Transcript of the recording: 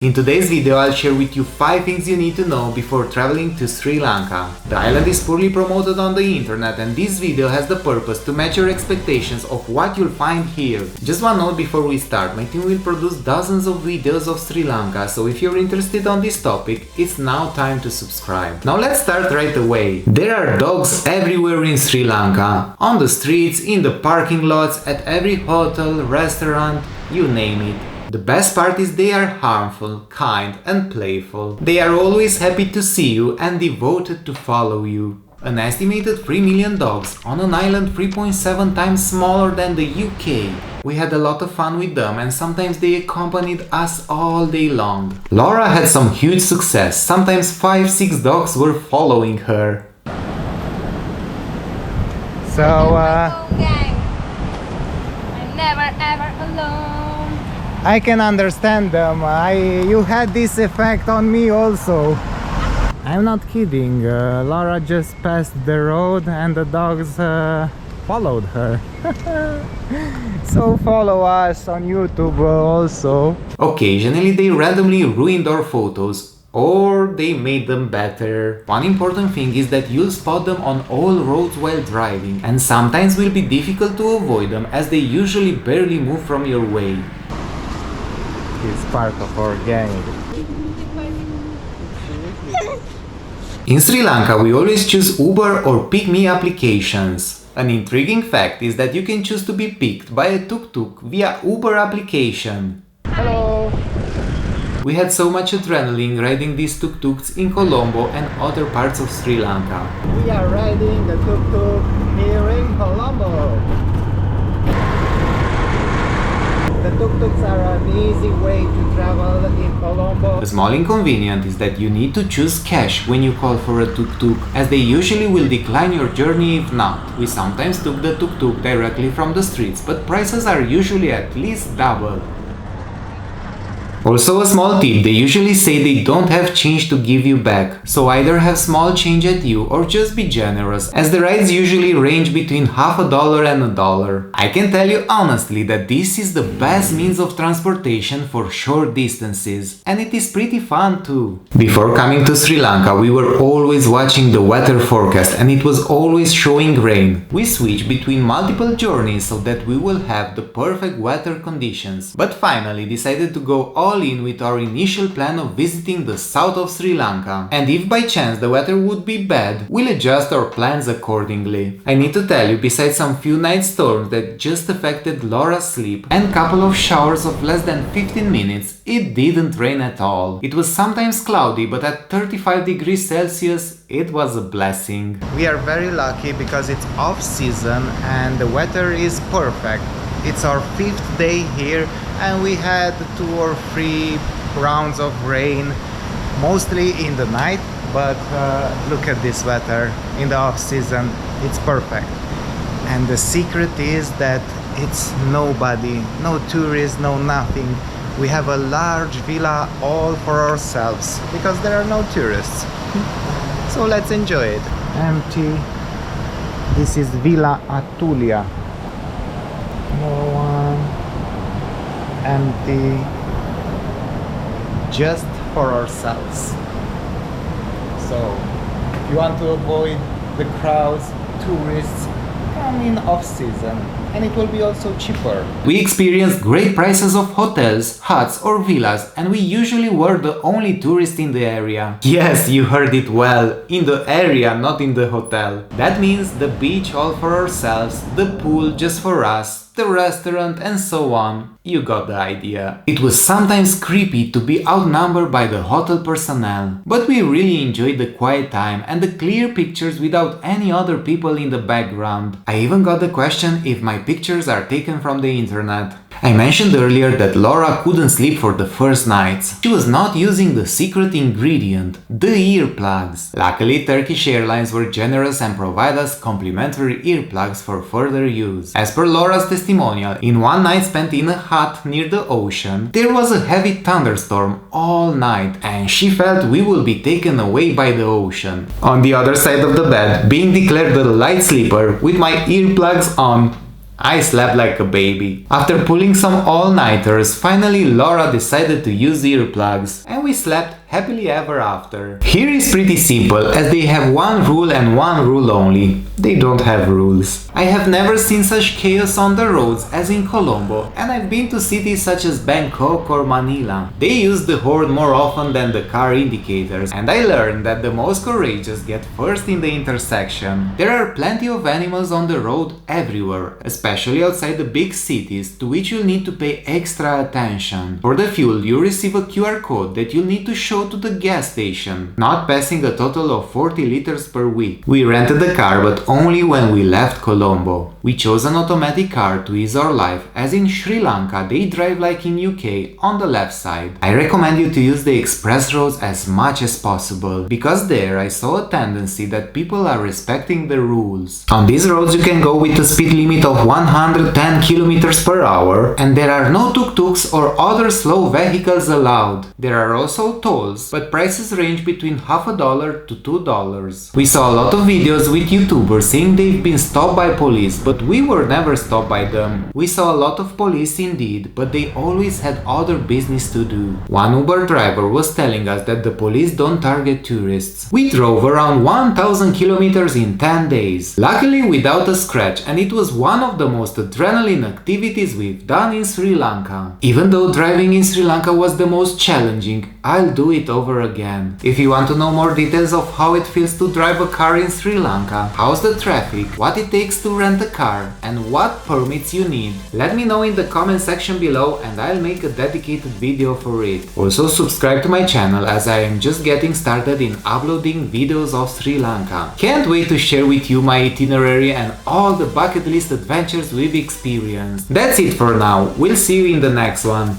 In today's video, I'll share with you 5 things you need to know before traveling to Sri Lanka. The island is poorly promoted on the internet, and this video has the purpose to match your expectations of what you'll find here. Just one note before we start, my team will produce dozens of videos of Sri Lanka, so if you're interested on this topic, it's now time to subscribe. Now let's start right away. There are dogs everywhere in Sri Lanka. On the streets, in the parking lots, at every hotel, restaurant, you name it. The best part is they are harmful, kind and playful. They are always happy to see you and devoted to follow you. An estimated 3 million dogs on an island 3.7 times smaller than the UK. We had a lot of fun with them and sometimes they accompanied us all day long. Laura had some huge success. Sometimes 5-6 dogs were following her. So gang. I'm never ever alone. I can understand them. You had this effect on me also. I'm not kidding. Laura just passed the road and the dogs followed her. So follow us on YouTube also. Occasionally they randomly ruined our photos, or they made them better. One important thing is that you'll spot them on all roads while driving, and sometimes will be difficult to avoid them as they usually barely move from your way. It's part of our gang. In Sri Lanka, we always choose Uber or Pick Me applications. An intriguing fact is that you can choose to be picked by a tuk-tuk via Uber application. Hello! We had so much adrenaline riding these tuk-tuks in Colombo and other parts of Sri Lanka. We are riding the tuk-tuk here in Colombo. The tuk-tuks are an easy way to travel in Colombo. The small inconvenience is that you need to choose cash when you call for a tuk-tuk, as they usually will decline your journey if not. We sometimes took the tuk-tuk directly from the streets, but prices are usually at least double. Also a small tip, they usually say they don't have change to give you back, so either have small change at you or just be generous, as the rides usually range between $50 and $1. I can tell you honestly that this is the best means of transportation for short distances, and it is pretty fun too. Before coming to Sri Lanka, we were always watching the weather forecast and it was always showing rain. We switched between multiple journeys so that we will have the perfect weather conditions, but finally decided to go all in with our initial plan of visiting the south of Sri Lanka, and if by chance the weather would be bad, we'll adjust our plans accordingly. I need to tell you, besides some few night storms that just affected Laura's sleep and couple of showers of less than 15 minutes, it didn't rain at all. It was sometimes cloudy, but at 35 degrees Celsius it was a blessing. We are very lucky because it's off season and the weather is perfect. It's our 5th day here and we had 2 or 3 rounds of rain, mostly in the night, but look at this weather in the off season, it's perfect. And the secret is that it's nobody, no tourists, no nothing. We have a large villa all for ourselves because there are no tourists. So let's enjoy it. Empty. This is Villa Atulia. No one. Empty. Just for ourselves. So if you want to avoid the crowds, tourists, come in off season and it will be also cheaper. We experienced great prices of hotels, huts or villas, and we usually were the only tourists in the area. Yes, you heard it well, in the area, not in the hotel. That means the beach all for ourselves, the pool just for us, the restaurant and so on. You got the idea. It was sometimes creepy to be outnumbered by the hotel personnel, but we really enjoyed the quiet time and the clear pictures without any other people in the background. I even got the question if my pictures are taken from the internet. I mentioned earlier that Laura couldn't sleep for the first nights. She was not using the secret ingredient, the earplugs. Luckily, Turkish Airlines were generous and provided us complimentary earplugs for further use. As per Laura's testimonial, in one night spent in a hut near the ocean, there was a heavy thunderstorm all night and she felt we would be taken away by the ocean. On the other side of the bed, being declared the light sleeper with my earplugs on, I slept like a baby. After pulling some all-nighters, finally Laura decided to use earplugs, and we slept happily ever after. Here is pretty simple, as they have one rule and one rule only. They don't have rules. I have never seen such chaos on the roads as in Colombo, and I've been to cities such as Bangkok or Manila. They use the horn more often than the car indicators, and I learned that the most courageous get first in the intersection. There are plenty of animals on the road everywhere, especially outside the big cities, to which you'll need to pay extra attention. For the fuel, you receive a QR code that you'll need to show to the gas station, not passing a total of 40 liters per week. We rented the car, but only when we left Colombo. We chose an automatic car to ease our life, as in Sri Lanka they drive like in UK, on the left side. I recommend you to use the express roads as much as possible, because there I saw a tendency that people are respecting the rules. On these roads you can go with a speed limit of 110 km per hour, and there are no tuk-tuks or other slow vehicles allowed. There are also tolls, but prices range between $50 to $2. We saw a lot of videos with YouTubers saying they've been stopped by police, but we were never stopped by them. We saw a lot of police indeed, but they always had other business to do. One Uber driver was telling us that the police don't target tourists. We drove around 1000 kilometers in 10 days, luckily without a scratch, and it was one of the most adrenaline activities we've done in Sri Lanka. Even though driving in Sri Lanka was the most challenging, I'll do it over again. If you want to know more details of how it feels to drive a car in Sri Lanka, how's the traffic, what it takes to rent a car, and what permits you need, let me know in the comment section below and I'll make a dedicated video for it. Also subscribe to my channel, as I am just getting started in uploading videos of Sri Lanka. Can't wait to share with you my itinerary and all the bucket list adventures we've experienced. That's it for now, we'll see you in the next one.